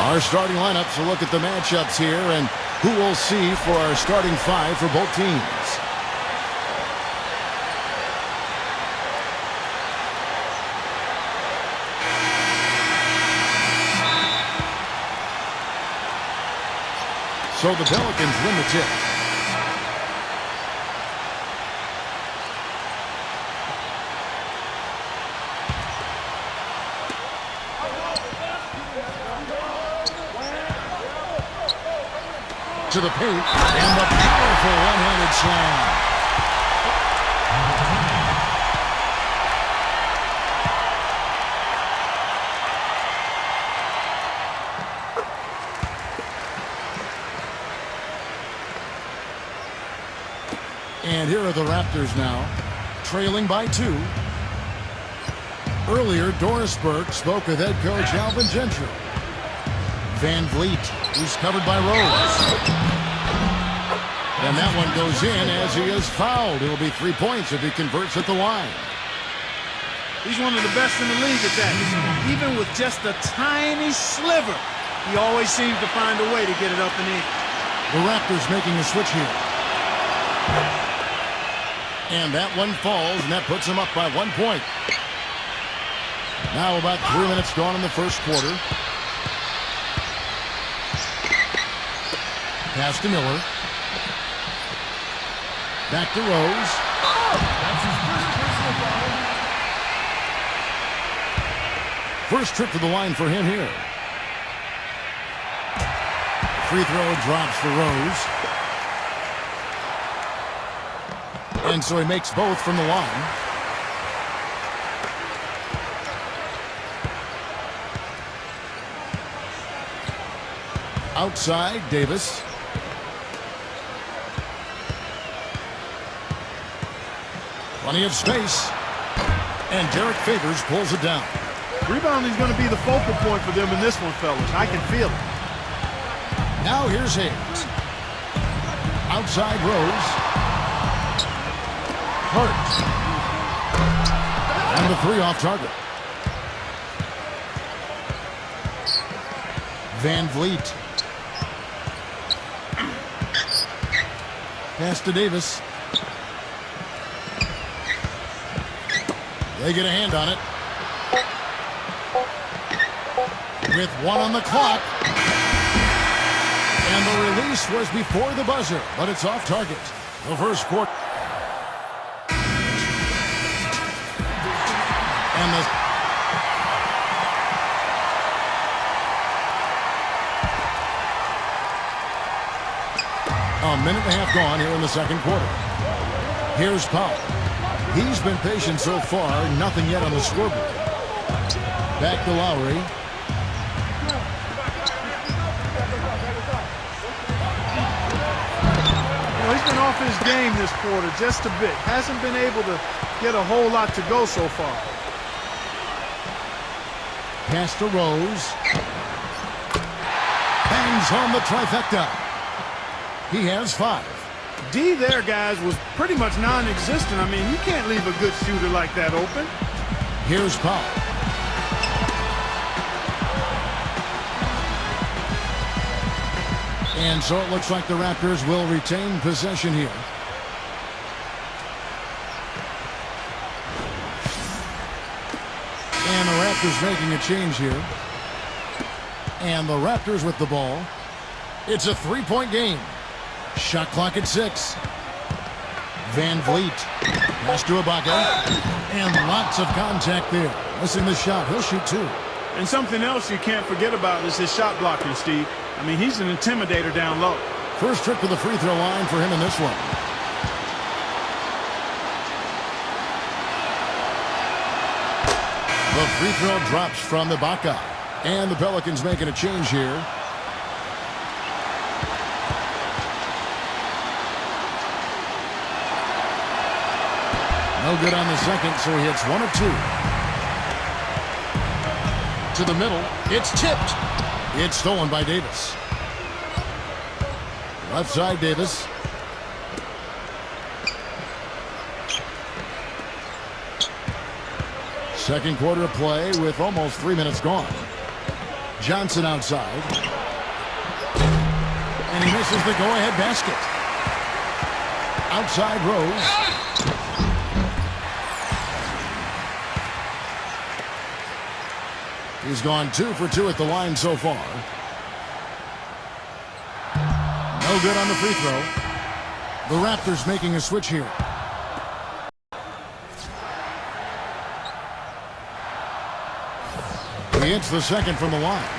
Our starting lineups, a look at the matchups here and who we'll see for our starting five for both teams. So the Pelicans win the tip. To the paint, and the powerful one-handed slam. And here are the Raptors now, trailing by 2. Earlier, Doris Burke spoke with head coach Alvin Gentry. Van Vliet, who's covered by Rose. And that one goes in as he is fouled. It'll be 3 points if he converts at the line. He's one of the best in the league at that. Even with just a tiny sliver, he always seems to find a way to get it up and in. The Raptors making a switch here. And that one falls, and that puts them up by 1 point. Now about 3 minutes gone in the first quarter. Pass to Miller. Back to Rose. That's his first personal foul. First trip to the line for him here. Free throw drops for Rose. And so he makes both from the line. Outside, Davis. Plenty of space. And Derek Favors pulls it down. Rebounding is going to be the focal point for them in this one, fellas. I can feel it. Now here's Hayes. Outside Rose. Hurts. And the 3 off target. Van Vliet. Pass to Davis. They get a hand on it. With 1 on the clock. And the release was before the buzzer, but it's off target. The first quarter. And the a minute and a half gone here in the second quarter. Here's Powell. He's been patient so far, nothing yet on the scoreboard. Back to Lowry. He's been off his game this quarter just a bit. Hasn't been able to get a whole lot to go so far. Pass to Rose. Bangs home the trifecta. He has 5. D there, guys, was pretty much non-existent. I mean, you can't leave a good shooter like that open. Here's Powell. And so it looks like the Raptors will retain possession here. And the Raptors making a change here. And the Raptors with the ball. It's a 3-point game. Shot clock at 6. Van Vliet. Pass to Ibaka. And lots of contact there. Missing the shot. He'll shoot 2. And something else you can't forget about is his shot blocking, Steve. I mean, he's an intimidator down low. First trip to the free throw line for him in this one. The free throw drops from Ibaka. And the Pelicans making a change here. No good on the second, so he hits 1 of 2. To the middle. It's tipped. It's stolen by Davis. Left side, Davis. Second quarter of play with almost 3 minutes gone. Johnson outside. And he misses the go-ahead basket. Outside Rose. He's gone 2 for 2 at the line so far. No good on the free throw. The Raptors making a switch here. He hits the second from the line.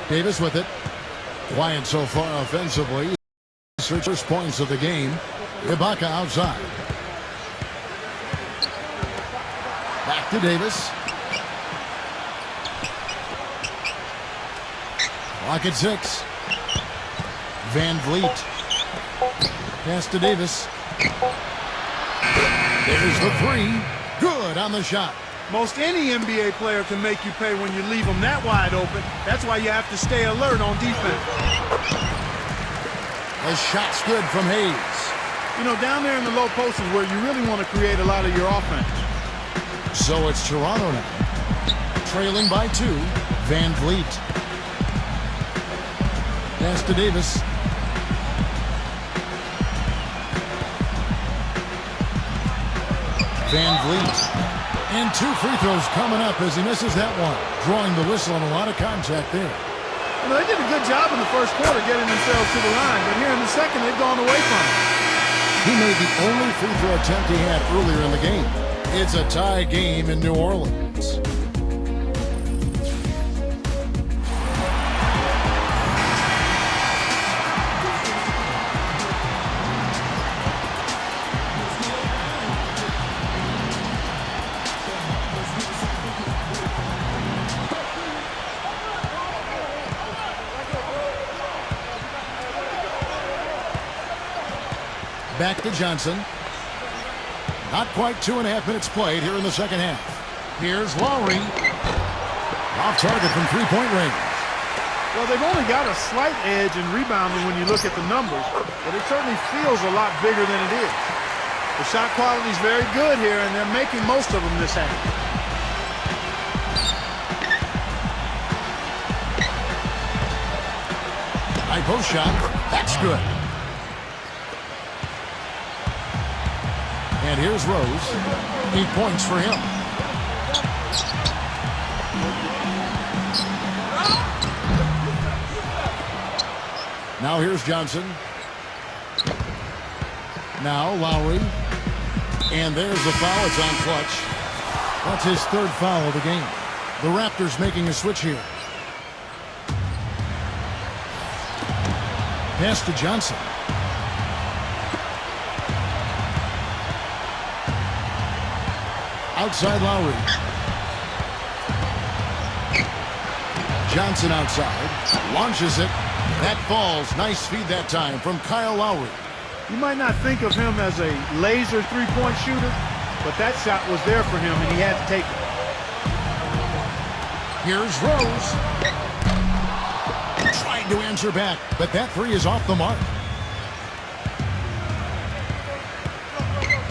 Davis with it. Quiet so far offensively. Searchers points of the game. Ibaka outside. Back to Davis. Clock at 6. Van Vliet. Pass to Davis. There's the 3. Good on the shot. Most any NBA player can make you pay when you leave them that wide open. That's why you have to stay alert on defense. The shot's good from Hayes. You know, down there in the low post is where you really want to create a lot of your offense. So it's Toronto now. Trailing by 2. Van Vliet. Pass to Davis. Van Vliet. And 2 free throws coming up as he misses that one. Drawing the whistle on a lot of contact there. You know, they did a good job in the first quarter getting themselves to the line, but here in the second, they've gone away from it. He made the only free throw attempt he had earlier in the game. It's a tie game in New Orleans. Back to Johnson. Not quite 2.5 minutes played here in the second half. Here's Lowry. Off target from three-point range. Well, they've only got a slight edge in rebounding when you look at the numbers, but it certainly feels a lot bigger than it is. The shot quality is very good here, and they're making most of them this half. High post shot. That's good. And here's Rose. 8 points for him. Now here's Johnson. Now Lowry. And there's the foul. It's on Clutch. That's his 3rd foul of the game. The Raptors making a switch here. Pass to Johnson. Outside Lowry. Johnson outside. Launches it. That falls. Nice feed that time from Kyle Lowry. You might not think of him as a laser three-point shooter, but that shot was there for him, and he had to take it. Here's Rose. Trying to answer back, but that 3 is off the mark.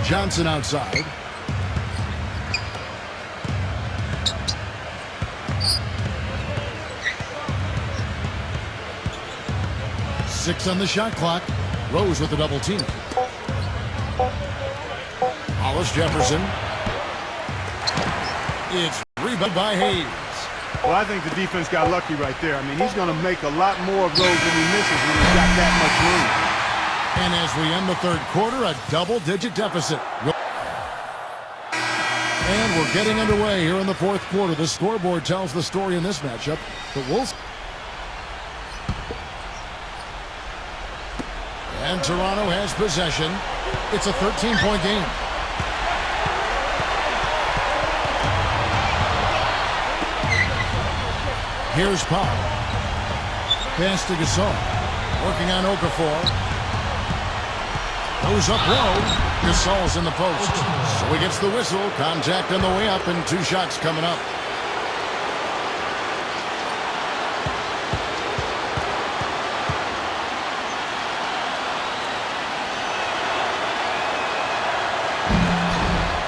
Johnson outside. Six on the shot clock. Rose with the double team. Hollis Jefferson. It's rebounded by Hayes. Well, I think the defense got lucky right there. I mean, he's going to make a lot more of those than he misses when he's got that much room. And as we end the 3rd quarter, a double-digit deficit. And we're getting underway here in the 4th quarter. The scoreboard tells the story in this matchup. The Wolves. And Toronto has possession. It's a 13-point game. Here's Pop. Pass to Gasol. Working on Okafor. Goes up low. Gasol's in the post. So he gets the whistle. Contact on the way up and 2 shots coming up.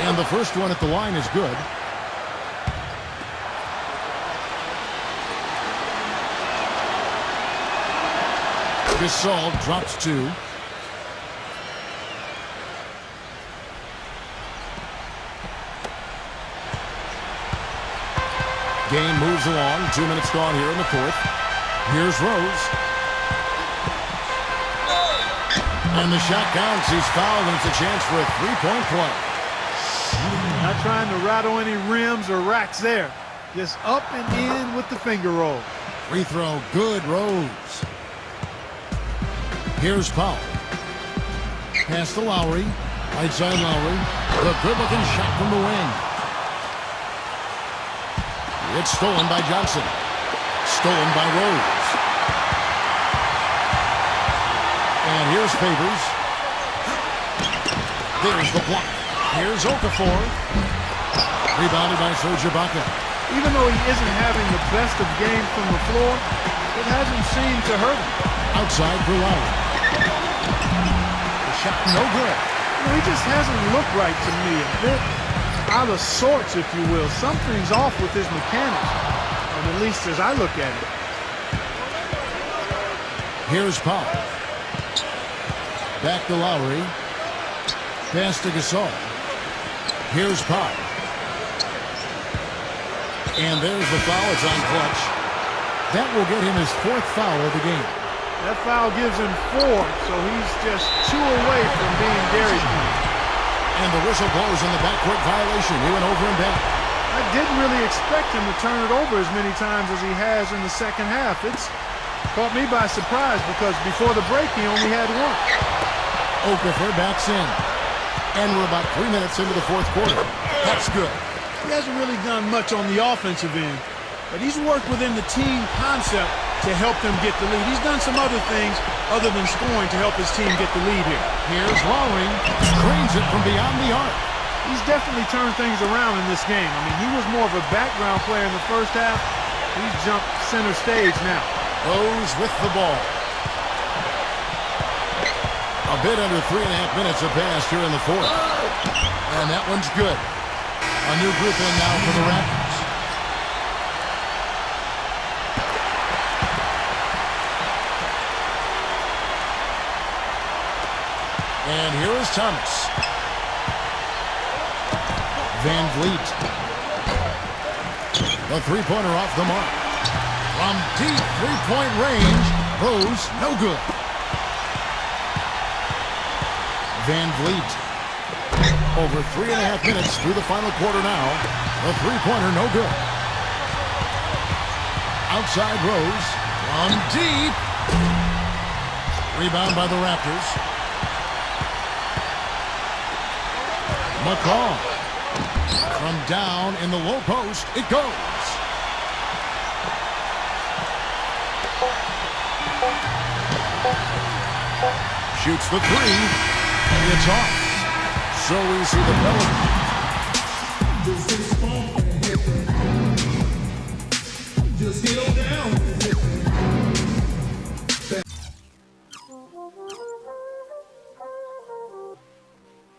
And the first one at the line is good. Gasol drops 2. Game moves along. 2 minutes gone here in the fourth. Here's Rose. And the shot counts. He's fouled, and it's a chance for a three-point play. Not trying to rattle any rims or racks there. Just up and in with the finger roll. Free throw. Good, Rose. Here's Powell. Pass to Lowry. Right side Lowry. The good-looking shot from the wing. It's stolen by Johnson. Stolen by Rose. And here's Favors. There's the block. Here's Okafor. Rebounded by Serge Ibaka. Even though he isn't having the best of games from the floor, it hasn't seemed to hurt him. Outside for Lowry. The shot no good. He just hasn't looked right to me. A bit out of sorts, if you will. Something's off with his mechanics, at least as I look at it. Here's Powell. Back to Lowry. Pass to Gasol. Here's Powell. And there's the foul. It's on Clutch. That will get him his 4th foul of the game. That foul gives him 4, so he's just 2 away from being Dairy Queen. And the whistle blows in the backcourt violation. He went over and back. I didn't really expect him to turn it over as many times as he has in the second half. It's caught me by surprise because before the break he only had 1. Okafor backs in. And we're about 3 minutes into the fourth quarter. That's good. He hasn't really done much on the offensive end, but he's worked within the team concept to help them get the lead. He's done some other things other than scoring to help his team get the lead here. Here's Lowry. Screens it from beyond the arc. He's definitely turned things around in this game. I mean, he was more of a background player in the first half. He's jumped center stage now. Rose with the ball. A bit under 3.5 minutes have passed here in the fourth. And that one's good. A new group in now for the Raptors. And here is Thomas. Van Vliet. The three-pointer off the mark. From deep three-point range. Rose, no good. Van Vliet. Over 3.5 minutes through the final quarter now. The three-pointer, no good. Outside Rose. From deep. Rebound by the Raptors. McCall. From down in the low post, it goes. Shoots the three. And it's off. So we see the Pelicans